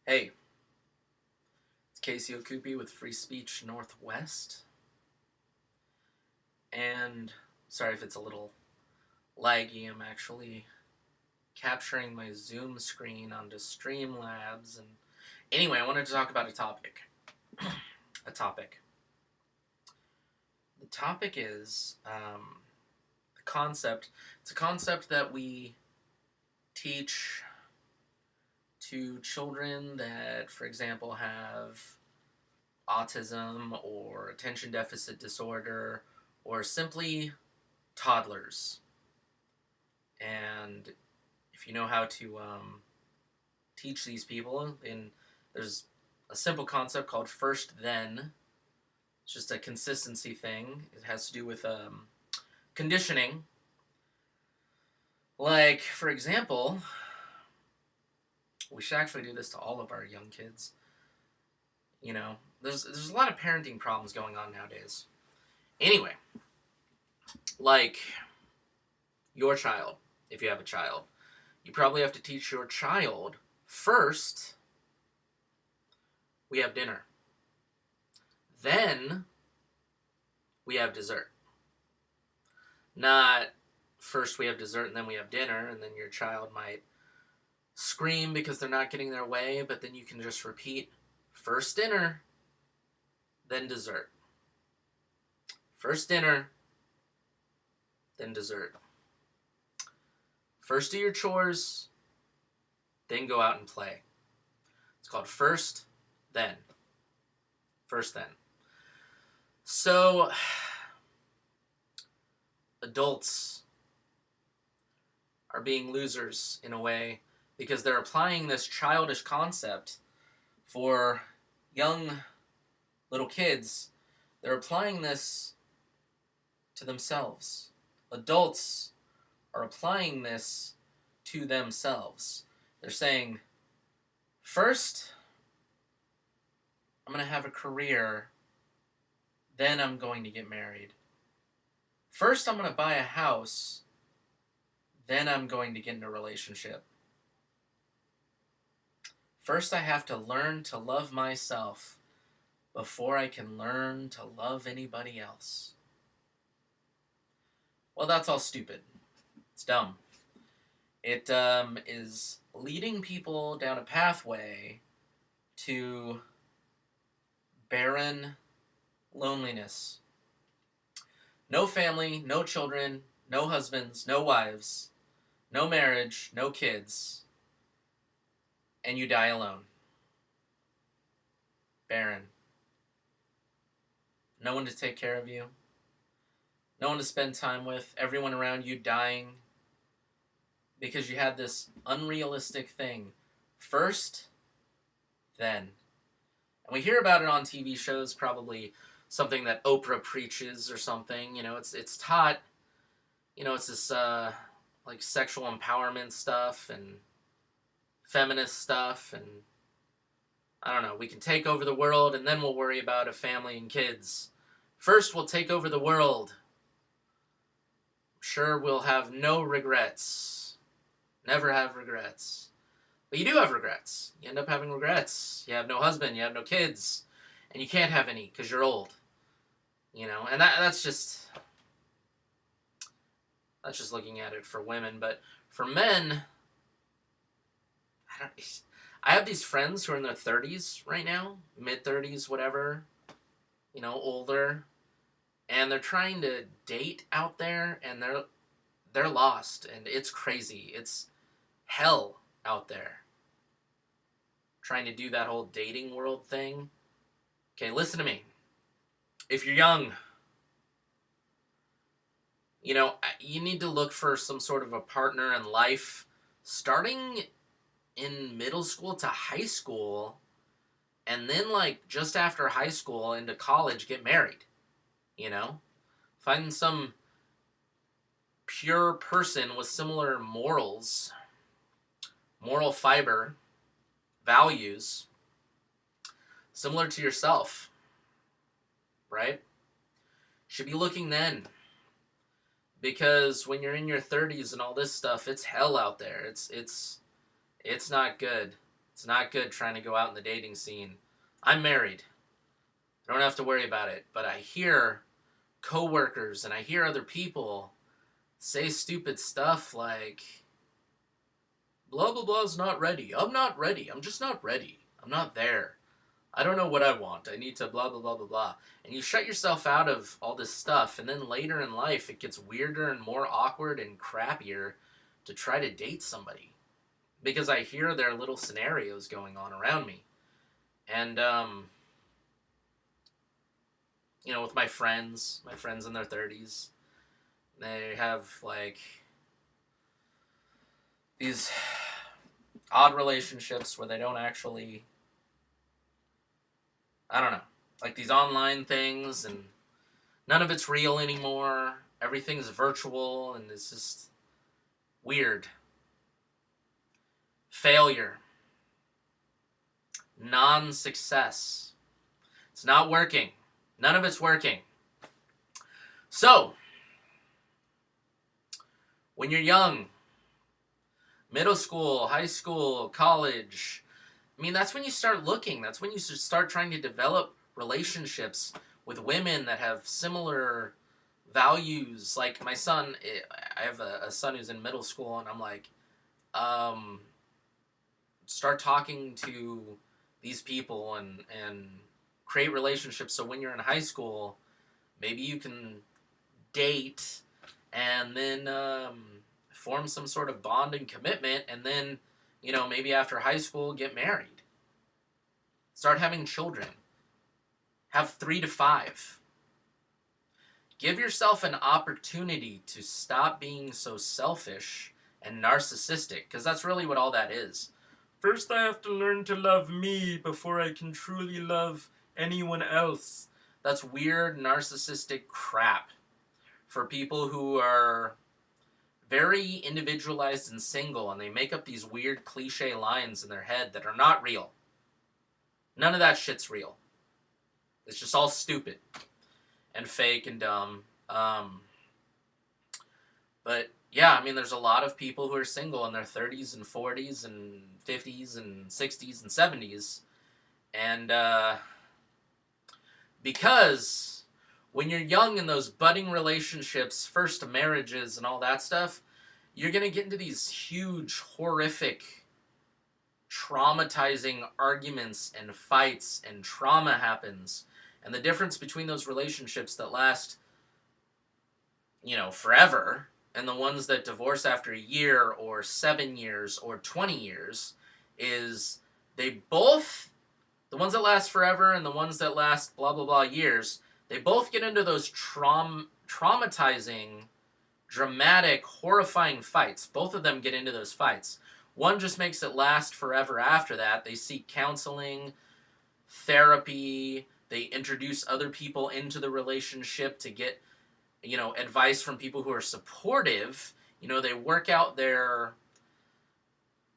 Hey, it's Casey Okupi with Free Speech Northwest. And sorry if it's a little laggy, I'm actually capturing my Zoom screen onto Streamlabs. And anyway, I wanted to talk about a topic. a topic. The topic is the concept. It's a concept that we teach to children that, for example, have autism or attention deficit disorder or simply toddlers. And if you know how to teach these people, there's a simple concept called first then. It's just a consistency thing. It has to do with conditioning. Like, for example, we should actually do this to all of our young kids. You know, there's a lot of parenting problems going on nowadays. Anyway, like your child, if you have a child, you probably have to teach your child first we have dinner. Then we have dessert. Not first we have dessert and then we have dinner, and then your child might scream because they're not getting their way, but then you can just repeat first dinner, then dessert. First dinner, then dessert. First do your chores, then go out and play. It's called first, then. First, then. So, adults are being losers in a way because they're applying this childish concept for young little kids. They're applying this to themselves. Adults are applying this to themselves. They're saying, first, I'm going to have a career, then I'm going to get married. First, I'm going to buy a house, then I'm going to get in a relationship. First, I have to learn to love myself before I can learn to love anybody else. Well, that's all stupid. It's dumb. It is leading people down a pathway to barren loneliness. No family, no children, no husbands, no wives, no marriage, no kids, and you die alone. Barren. No one to take care of you. No one to spend time with. Everyone around you dying because you had this unrealistic thing. First, then. And we hear about it on TV shows, probably something that Oprah preaches or something. You know, it's taught, you know, it's this like sexual empowerment stuff and feminist stuff, and I don't know, we can take over the world and then we'll worry about a family and kids. First, we'll take over the world. I'm sure we'll have no regrets. Never have regrets. But you do have regrets. You end up having regrets. You have no husband, you have no kids, and you can't have any because you're old. You know, and that's just looking at it for women. But for men, I have these friends who are in their 30s right now, mid-30s, whatever, you know, older, and they're trying to date out there, and they're lost, and it's crazy. It's hell out there. Trying to do that whole dating world thing. Okay, listen to me. If you're young, you know, you need to look for some sort of a partner in life starting in middle school to high school, and then like just after high school into college, get married. You know, find some pure person with similar morals, moral fiber, values, similar to yourself, right? Should be looking then. Because when you're in your 30s and all this stuff, it's hell out there. It's not good. It's not good trying to go out in the dating scene. I'm married. I don't have to worry about it. But I hear coworkers and I hear other people say stupid stuff like, blah, blah, blah's not ready. I'm not ready. I'm just not ready. I'm not there. I don't know what I want. I need to blah, blah, blah, blah, blah. And you shut yourself out of all this stuff. And then later in life, it gets weirder and more awkward and crappier to try to date somebody. Because I hear their little scenarios going on around me. And, with my friends in their 30s, they have, like, these odd relationships where they don't actually, I don't know, like these online things, and none of it's real anymore. Everything's virtual, and it's just weird. Failure. Non-success. It's not working. None of it's working. So, when you're young, middle school, high school, college, that's when you start looking. That's when you start trying to develop relationships with women that have similar values. Like my son, I have a son who's in middle school, and I'm like, start talking to these people and create relationships, so when you're in high school, maybe you can date and then form some sort of bond and commitment, and then, maybe after high school, get married. Start having children. Have 3 to 5. Give yourself an opportunity to stop being so selfish and narcissistic, because that's really what all that is. First, I have to learn to love me before I can truly love anyone else. That's weird, narcissistic crap for people who are very individualized and single, and they make up these weird cliche lines in their head that are not real. None of that shit's real. It's just all stupid and fake and dumb. But yeah, there's a lot of people who are single in their 30s and 40s and 50s and 60s and 70s. And because when you're young in those budding relationships, first marriages and all that stuff, you're going to get into these huge, horrific, traumatizing arguments and fights, and trauma happens. And the difference between those relationships that last, forever, and the ones that divorce after a year or 7 years or 20 years is they both, the ones that last forever and the ones that last blah, blah, blah years, they both get into those traumatizing, dramatic, horrifying fights. Both of them get into those fights. One just makes it last forever after that. They seek counseling, therapy, they introduce other people into the relationship to get, advice from people who are supportive. They work out their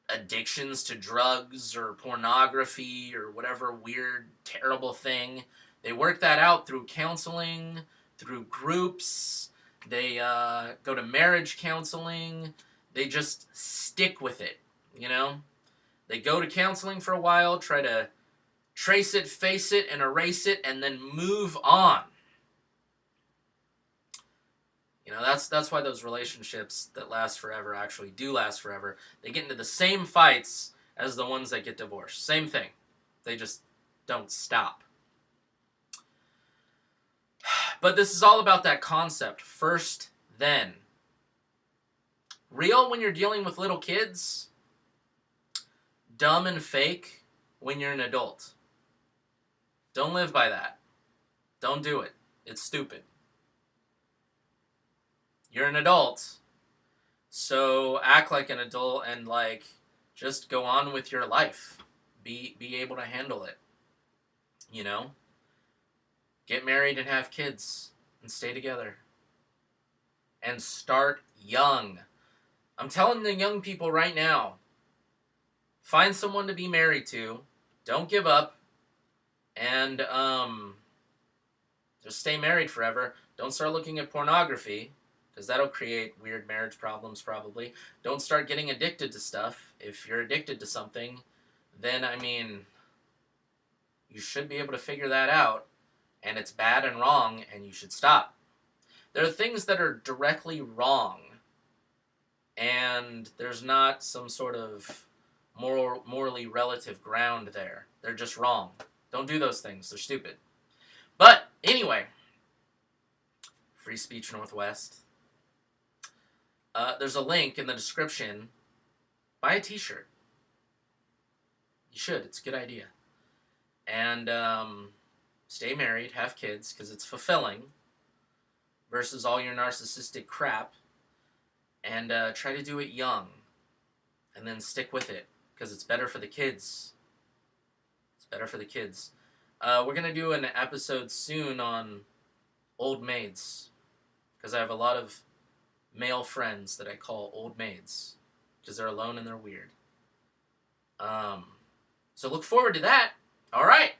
addictions to drugs or pornography or whatever weird, terrible thing. They work that out through counseling, through groups. They go to marriage counseling. They just stick with it, They go to counseling for a while, try to trace it, face it, and erase it, and then move on. That's why those relationships that last forever actually do last forever. They get into the same fights as the ones that get divorced. Same thing. They just don't stop. But this is all about that concept. First, then. Real when you're dealing with little kids. Dumb and fake when you're an adult. Don't live by that. Don't do it. It's stupid. You're an adult, so act like an adult and just go on with your life. Be able to handle it. Get married and have kids and stay together. And start young. I'm telling the young people right now, find someone to be married to. Don't give up. And just stay married forever. Don't start looking at pornography, because that'll create weird marriage problems probably. Don't start getting addicted to stuff. If you're addicted to something, then, I mean, you should be able to figure that out, and it's bad and wrong, and you should stop. There are things that are directly wrong, and there's not some sort of morally relative ground there. They're just wrong. Don't do those things. They're stupid. But, anyway, Free Speech Northwest. There's a link in the description. Buy a t-shirt. You should. It's a good idea. And stay married, have kids, because it's fulfilling versus all your narcissistic crap. And try to do it young. And then stick with it, because it's better for the kids. It's better for the kids. We're going to do an episode soon on old maids, because I have a lot of male friends that I call old maids, because they're alone and they're weird. So look forward to that. All right.